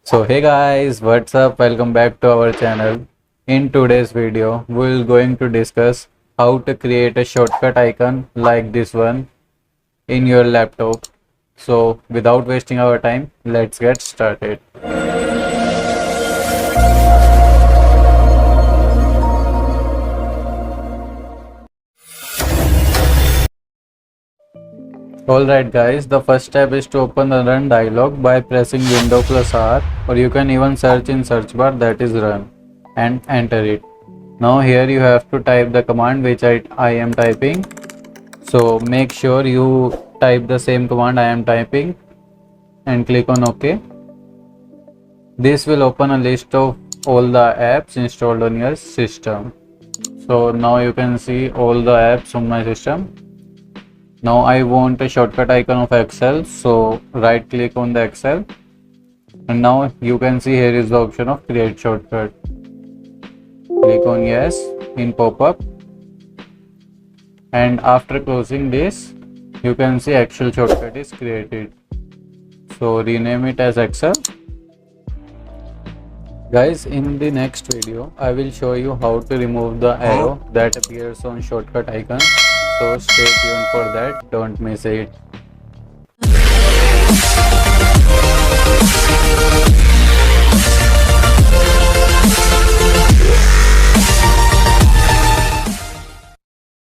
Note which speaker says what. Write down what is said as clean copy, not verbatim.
Speaker 1: So hey guys, what's up? Welcome back to our channel. In today's video, we're going to discuss how to create a shortcut icon like this one in your laptop. So without wasting our time, let's get started. Alright guys, the first step is to open the run dialog by pressing Window plus R, or you can even search in search bar, that is run, and enter it. Now here you have to type the command which I am typing. So make sure you type the same command I am typing and click on OK. This will open a list of all the apps installed on your system. So now you can see all the apps on my system. Now I want a shortcut icon of Excel, so right click on the Excel, and now you can see here is the option of create shortcut. Click on yes in pop-up, and after closing this you can see Excel shortcut is created. So rename it as Excel. Guys, in the next video I will show you how to remove the arrow that appears on shortcut icon. So stay tuned for that, don't miss it.